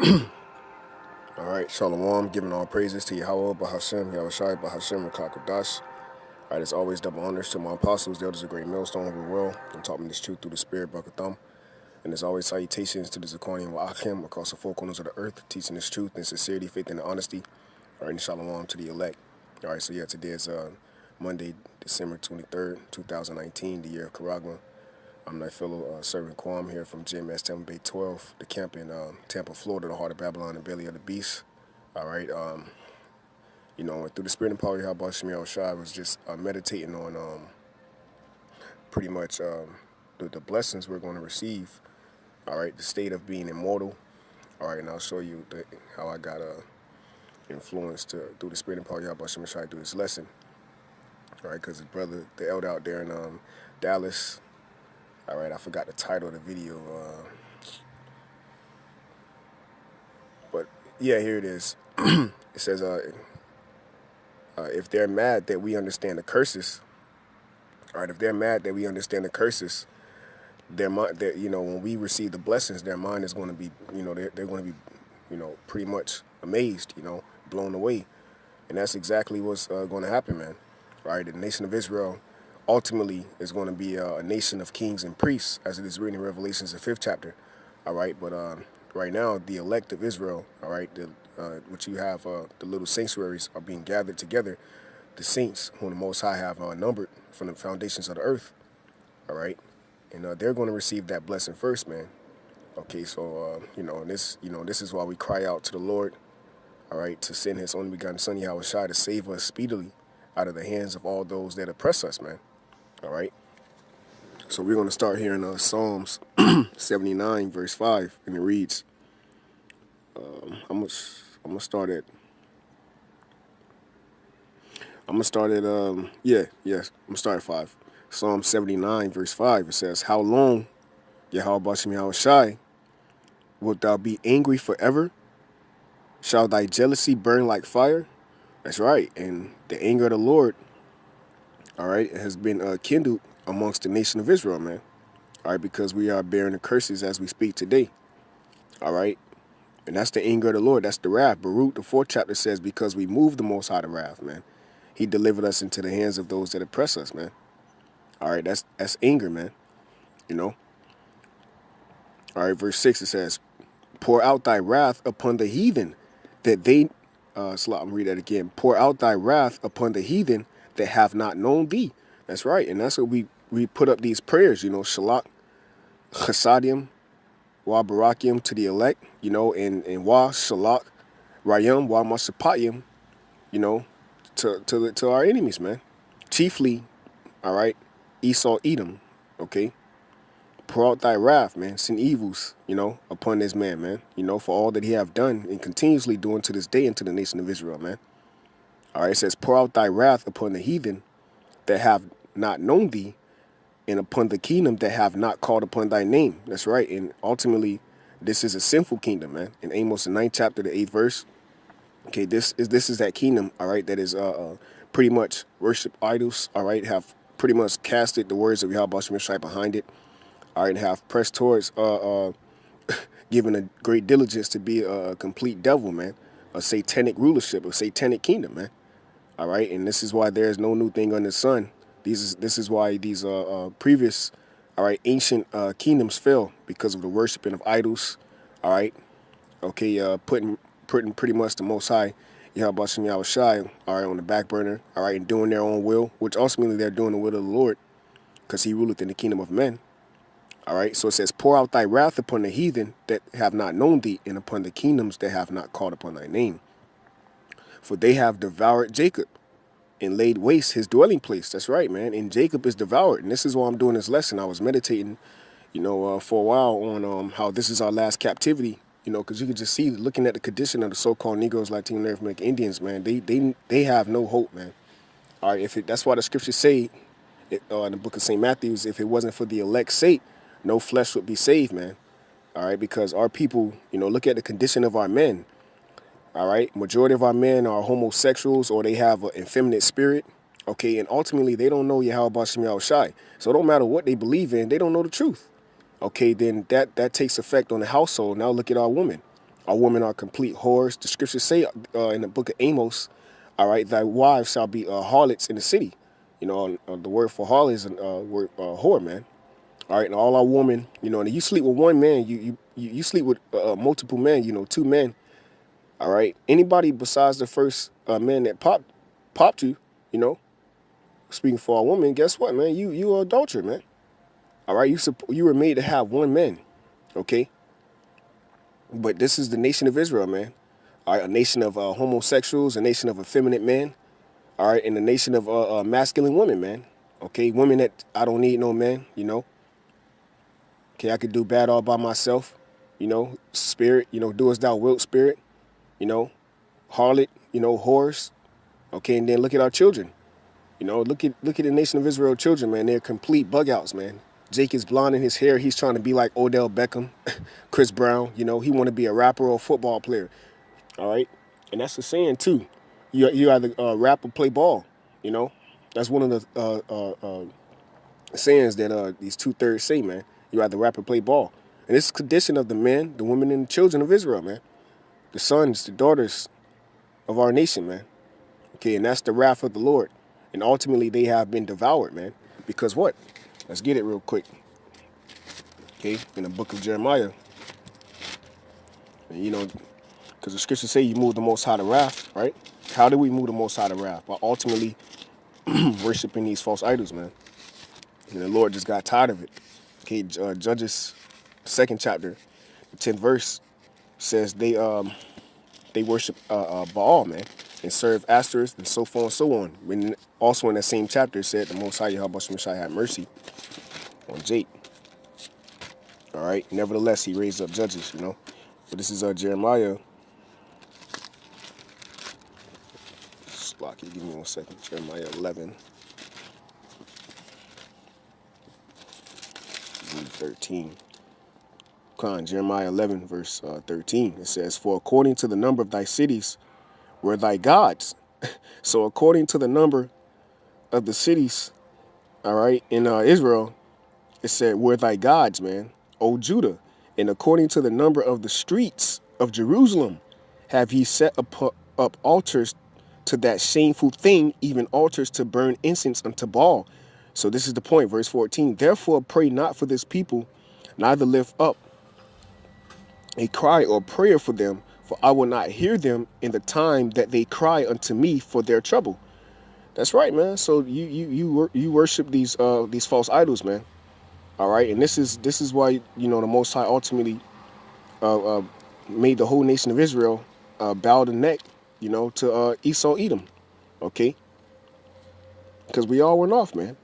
All right, Shalom, giving all praises to Yahawah, Bahashem, YAHAWASHI, Bahashem, Rakakwadash. All right, as always, double honors to my apostles, the elders of great millstone of the world, and taught me this truth through the spirit, Barakatham. And as always, salutations to the Zakonian Wa'achim across the four corners of the earth, teaching this truth in sincerity, faith, and honesty. All right, and Shalom to the elect. All right, so yeah, today is Monday, December 23rd, 2019, the year of Karagma. I'm my fellow servant Kwam here from GMS Tampa Bay 12, the camp in Tampa, Florida, the heart of Babylon, the belly of the beast. All right, through the spirit and power of YAHAWASHI, I was just meditating on pretty much the blessings we're going to receive. All right, the state of being immortal. All right, and I'll show you how I got influenced through the spirit and power of YAHAWASHI through this lesson. All right, because his brother, the elder out there in Dallas. All right, I forgot the title of the video. But yeah, here it is. It says, if they're mad that we understand the curses, all right, if they're mad that we understand the curses, their mind, when we receive the blessings, their mind is going to be, they're going to be, pretty much amazed, blown away. And that's exactly what's going to happen, man. All right, the nation of Israel ultimately is going to be a nation of kings and priests, as it is written in Revelations, the 5th chapter. All right, but right now, the elect of Israel, all right, which you have, the little sanctuaries are being gathered together, the saints whom the Most High have numbered from the foundations of the earth. All right, and they're going to receive that blessing first, man. Okay, so this is why we cry out to the Lord, all right, to send His only begotten Son YAHAWASHI to save us speedily out of the hands of all those that oppress us, man. All right. So we're going to start here in Psalms 79, verse 5, and it reads. I'm gonna start at. I'm gonna start at. I'm gonna start at 5. Psalm 79, verse 5. It says, "How long, YAHAWASHI, wilt thou be angry forever? Shall thy jealousy burn like fire?" That's right. And the anger of the Lord, all right, has been kindled amongst the nation of Israel, man. All right, because we are bearing the curses as we speak today. All right. And that's the anger of the Lord. That's the wrath. Baruch, the 4th chapter says, because we moved the Most High to wrath, man. He delivered us into the hands of those that oppress us, man. All right, that's anger, man. All right, verse 6, it says, pour out thy wrath upon the heathen, that they, I'm read that again. Pour out thy wrath upon the heathen that have not known thee. That's right. And that's what we put up these prayers, Shalak, Chasadim, Wa Barakim to the elect, and Wa Shalak, Rayam, Wa Masapayim, to our enemies, man. Chiefly, all right, Esau, Edom, okay? Pour out thy wrath, man, send evils, upon this man, man, for all that he have done and continuously doing to this day into the nation of Israel, man. All right, it says, pour out thy wrath upon the heathen that have not known thee, and upon the kingdom that have not called upon thy name. That's right. And ultimately, this is a sinful kingdom, man. In Amos, the 9th chapter, the 8th verse. Okay, this is that kingdom, all right, that is pretty much worship idols, all right, have pretty much casted the words of YAHAWASHI behind it, all right, and have pressed towards giving a great diligence to be a complete devil, man, a satanic rulership, a satanic kingdom, man. All right, and this is why there is no new thing under the sun. This is why these previous, all right, ancient kingdoms fell because of the worshiping of idols. All right, okay, putting pretty much the Most High, YAHAWASHI, all right, on the back burner. All right, and doing their own will, which ultimately they're doing the will of the Lord, because He ruleth in the kingdom of men. All right, so it says, pour out thy wrath upon the heathen that have not known thee, and upon the kingdoms that have not called upon thy name. For they have devoured Jacob and laid waste his dwelling place. That's right, man. And Jacob is devoured. And this is why I'm doing this lesson. I was meditating, for a while on how this is our last captivity, because you can just see, looking at the condition of the so-called Negroes, Latino, American Indians, man, they have no hope, man. All right, that's why the scriptures say in the book of St. Matthew's, if it wasn't for the elect's sake, no flesh would be saved, man. All right, because our people, look at the condition of our men. All right, majority of our men are homosexuals, or they have an effeminate spirit. Okay, and ultimately they don't know YAHAWASHI. So it don't matter what they believe in, they don't know the truth. Okay, then that takes effect on the household. Now look at our women. Our women are complete whores. The scriptures say in the book of Amos, all right, thy wives shall be harlots in the city. You know, the word for harlot is word whore, man. All right, and all our women, you know, and you sleep with one man, you sleep with multiple men, you know, two men. All right, anybody besides the first man that popped you, you know, speaking for a woman, guess what, man? You an adulterer, man. All right, you were made to have one man, okay? But this is the nation of Israel, man. All right, a nation of homosexuals, a nation of effeminate men, all right, and a nation of masculine women, man. Okay, women that I don't need no man, you know. Okay, I could do bad all by myself, you know. Spirit, you know, do as thou wilt, spirit, you know. Harlot, you know, whores. Okay, and then look at our children. You know, look at the nation of Israel children, man. They're complete bug outs, man. Jake is blonde in his hair. He's trying to be like Odell Beckham, Chris Brown. You know, he want to be a rapper or a football player. All right, and that's the saying too. You either rap or play ball. You know, that's one of the sayings that these 2/3 say, man. You either rap or play ball, and it's a condition of the men, the women, and the children of Israel, man. The sons, the daughters of our nation, man. Okay, and that's the wrath of the Lord. And ultimately, they have been devoured, man. Because what? Let's get it real quick. Okay, in the book of Jeremiah, and, you know, because the scriptures say you move the Most High to wrath, right? How do we move the Most High to wrath? By ultimately worshiping these false idols, man. And the Lord just got tired of it. Okay, Judges, second chapter, the 10th verse says they worship Baal, man, and serve Asters and so forth and so on. When also in that same chapter it said the Most High YAHAWASHI had mercy on Jake. All right. Nevertheless, he raised up judges, you know. But this is Jeremiah. Slocky, give me 1 second. Jeremiah 11. 13. Come on, Jeremiah 11, verse 13. It says, for according to the number of thy cities were thy gods. So according to the number of the cities, all right, in Israel, it said, were thy gods, man, O Judah. And according to the number of the streets of Jerusalem, have ye set up altars to that shameful thing, even altars to burn incense unto Baal. So this is the point, verse 14. Therefore pray not for this people, neither lift up a cry or prayer for them, for I will not hear them in the time that they cry unto me for their trouble. That's right, man. So you worship these false idols, man. All right, and this is why, you know, the Most High ultimately made the whole nation of Israel bow the neck, you know, to Esau Edom. Okay, because we all went off, man.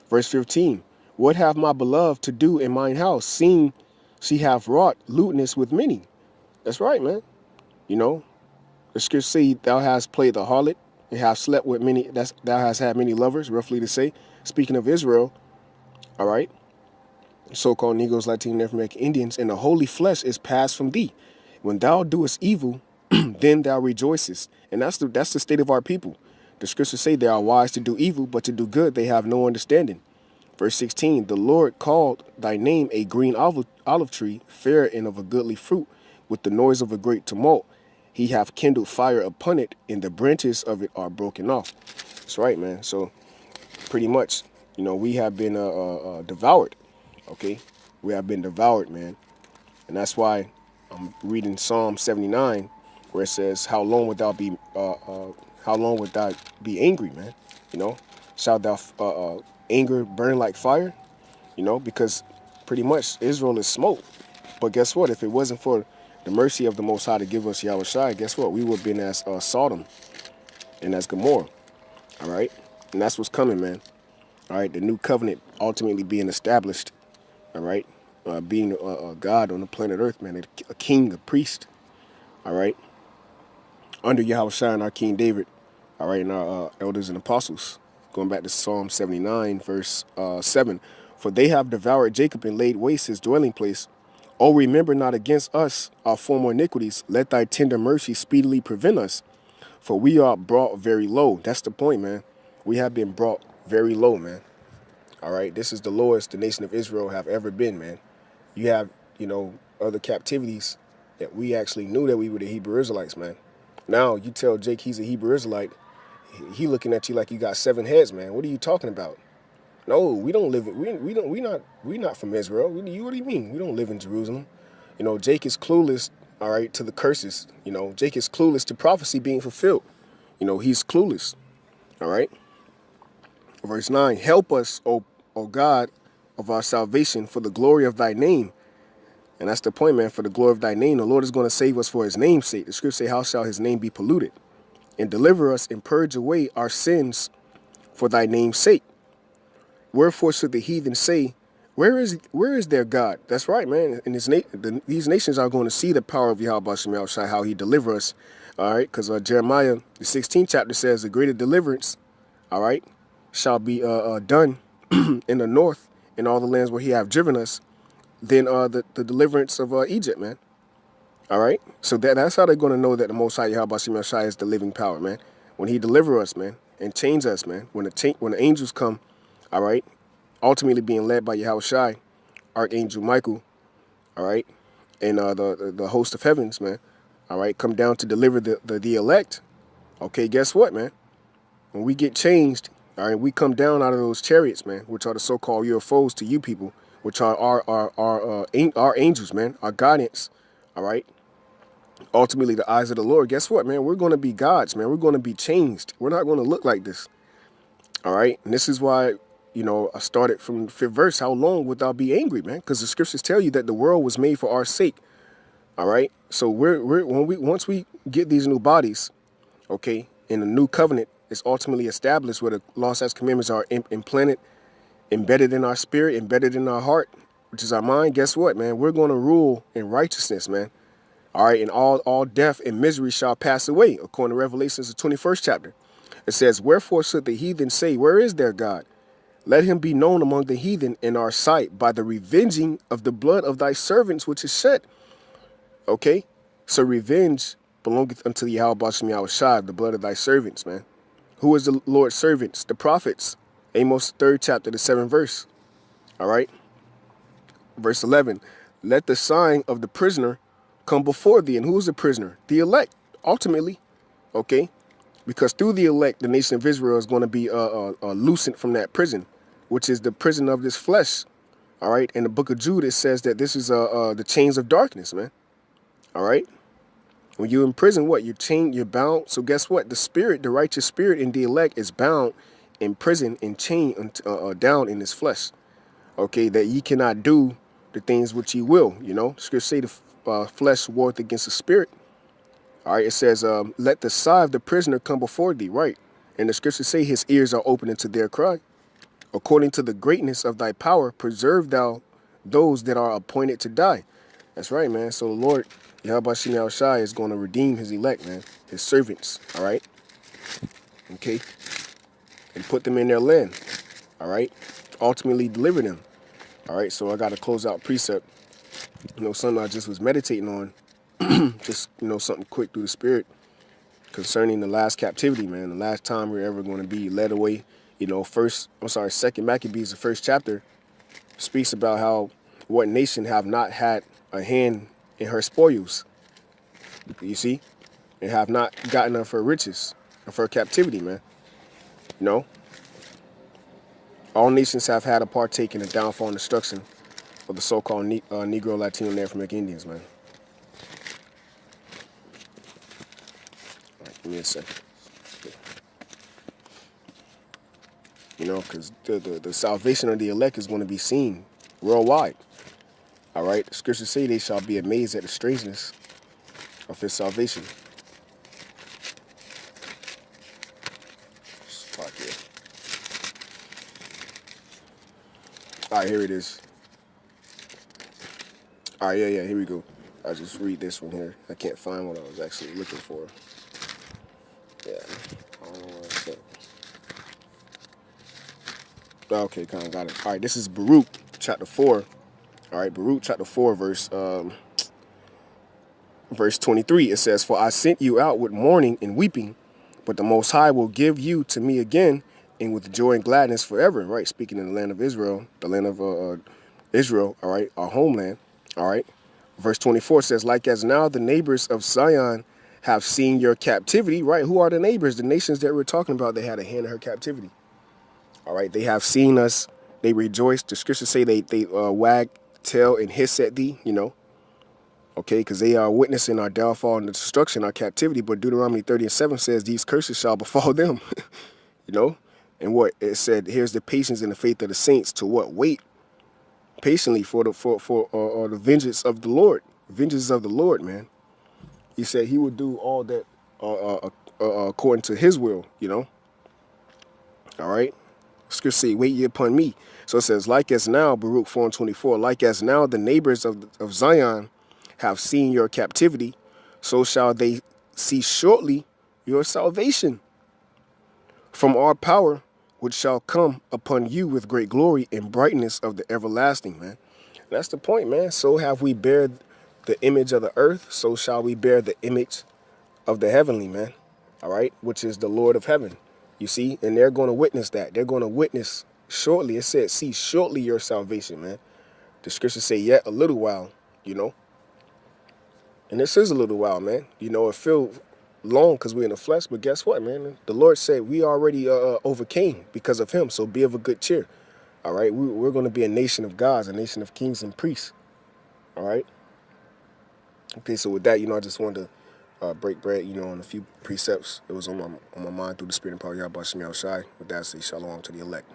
Verse 15. What have my beloved to do in mine house, seeing she have wrought lewdness with many? That's right, man. You know, the scriptures say thou hast played the harlot and have slept with many. Thou hast had many lovers, roughly to say. Speaking of Israel, all right. So-called Negroes, Latino, Native American Indians, and the holy flesh is passed from thee. When thou doest evil, then thou rejoicest. And that's the state of our people. The scriptures say they are wise to do evil, but to do good they have no understanding. Verse 16, the Lord called thy name a green olive tree, fair and of a goodly fruit, with the noise of a great tumult. He hath kindled fire upon it, and the branches of it are broken off. That's right, man. So pretty much, you know, we have been devoured. Okay, we have been devoured, man. And that's why I'm reading Psalm 79, where it says, how long would thou be angry, man? You know, shalt thou anger burn like fire? You know, because pretty much Israel is smoke. But guess what? If it wasn't for the mercy of the Most High to give us Yahawashi, guess what? We would have been as Sodom and as Gomorrah. All right, and that's what's coming, man. All right, the new covenant ultimately being established. All right, being a God on the planet Earth, man, a king, a priest. All right, under Yahawashi and our King David. All right, and our elders and apostles. Going back to Psalm 79, verse 7. For they have devoured Jacob and laid waste his dwelling place. Oh, remember not against us our former iniquities. Let thy tender mercy speedily prevent us. For we are brought very low. That's the point, man. We have been brought very low, man. All right, this is the lowest the nation of Israel have ever been, man. You have, you know, other captivities that we actually knew that we were the Hebrew Israelites, man. Now you tell Jake he's a Hebrew Israelite, he looking at you like you got 7 heads, man. What are you talking about? No, we don't live. We not from Israel. What do you mean? We don't live in Jerusalem. You know, Jake is clueless. All right, to the curses. You know, Jake is clueless to prophecy being fulfilled. You know, he's clueless. All right. Verse 9: Help us, O God, of our salvation, for the glory of Thy name. And that's the point, man. For the glory of Thy name, the Lord is going to save us for His name's sake. The scriptures say, "How shall His name be polluted?" And deliver us and purge away our sins for Thy name's sake. Wherefore should the heathen say, where is their God? That's right, man. And these nations are going to see the power of YAHAWASHI, how He deliver us. All right, because Jeremiah, the 16th chapter says, the greater deliverance, all right, shall be done in the north, in all the lands where He have driven us, than the deliverance of Egypt, man. All right, so that's how they're going to know that the Most High YAHAWASHI is the living power, man. When He deliver us, man, and change us, man. When the angels come, all right, ultimately being led by YAHAWASHI, Archangel Michael, all right, and the host of heavens, man, all right, come down to deliver the elect. Okay, guess what, man? When we get changed, all right, we come down out of those chariots, man, which are the so-called UFOs to you people, which are our angels, man, our guidance, all right. Ultimately, the eyes of the Lord. Guess what, man? We're going to be gods, man. We're going to be changed. We're not going to look like this. All right. And this is why, you know, I started from the 5th verse. How long wilt thou be angry, man? Because the scriptures tell you that the world was made for our sake. All right. So once we get these new bodies, okay, in the new covenant is ultimately established where the law, statutes, commandments are implanted, embedded in our spirit, embedded in our heart, which is our mind. Guess what, man? We're going to rule in righteousness, man. All right, and all death and misery shall pass away, according to Revelations, the 21st chapter. It says, wherefore should the heathen say, where is their God? Let Him be known among the heathen in our sight by the revenging of the blood of Thy servants, which is shed. Okay, so revenge belongeth unto YAHAWASHI, the blood of Thy servants, man. Who is the Lord's servants? The prophets. Amos 3rd chapter, the 7th verse. All right, verse 11. Let the sign of the prisoner come before thee. And who is the prisoner? The elect, ultimately, okay? Because through the elect, the nation of Israel is going to be loosened from that prison, which is the prison of this flesh, all right? In the book of Jude, it says that this is the chains of darkness, man, all right? When you're in prison, what? You're chained, you're bound. So guess what? The spirit, the righteous spirit in the elect is bound in prison and chained down in this flesh, okay? That ye cannot do the things which ye will, you know? Scripture say the flesh warreth against the spirit. All right, it says, let the sigh of the prisoner come before thee, right? And the scriptures say his ears are open unto their cry. According to the greatness of thy power, preserve thou those that are appointed to die. That's right, man. So the Lord, YAHAWASHI, is going to redeem His elect, man, His servants, all right? Okay? And put them in their land, all right? Ultimately deliver them, all right? So I got to close out precept. You know, something I just was meditating on, just, you know, something quick through the spirit concerning the last captivity, man. The last time we're ever going to be led away. You know, Second Maccabees, the 1st chapter, speaks about how what nation have not had a hand in her spoils, you see, and have not gotten of her riches, of her captivity, man. You know, all nations have had a partake in the downfall and destruction of the so-called Negro, Latino, and Native American Indians, man. All right, give me a second. You know, because the salvation of the elect is going to be seen worldwide. All right, the scriptures say they shall be amazed at the strangeness of His salvation. Fuck yeah. All right, here it is. All right, yeah, here we go. I'll just read this one here. I can't find what I was actually looking for. Yeah. Okay, kind of got it. All right, this is Baruch chapter 4. All right, Baruch chapter 4, verse 23. It says, for I sent you out with mourning and weeping, but the Most High will give you to me again, and with joy and gladness forever. Right, speaking in the land of Israel, the land of Israel, all right, our homeland, all right. Verse 24 says, like as now the neighbors of Zion have seen your captivity, right? Who are the neighbors? The nations that we're talking about, they had a hand in her captivity. All right, they have seen us. They rejoice. The scriptures say they wag tail and hiss at thee, you know. Okay, because they are witnessing our downfall and destruction, our captivity. But Deuteronomy 30:7 says these curses shall befall them, you know. And what it said, here's the patience and the faith of the saints to what? Wait patiently for the vengeance of the Lord. Vengeance of the Lord, man. He said he would do all that according to his will, you know. All right. Scripture say, wait ye upon me. So it says, like as now, Baruch 4:24, like as now the neighbors of Zion have seen your captivity, so shall they see shortly your salvation from our power, which shall come upon you with great glory and brightness of the everlasting, man. That's the point, man. So have we bear the image of the earth, so shall we bear the image of the heavenly, man. All right, which is the Lord of heaven. You see, and they're going to witness that. They're going to witness shortly. It said, see shortly your salvation, man. The scriptures say, yet a little while, you know. And this is a little while, man. You know, it feels long because we're in the flesh, but guess what, man? The Lord said we already overcame because of him, so be of a good cheer. All right, we're going to be a nation of gods, a nation of kings and priests. All right. Okay, so with that, you know, I just wanted to break bread, you know, on a few precepts. It was on my mind through the spirit and power of YAHAWASHI. With that, I say shalom to the elect.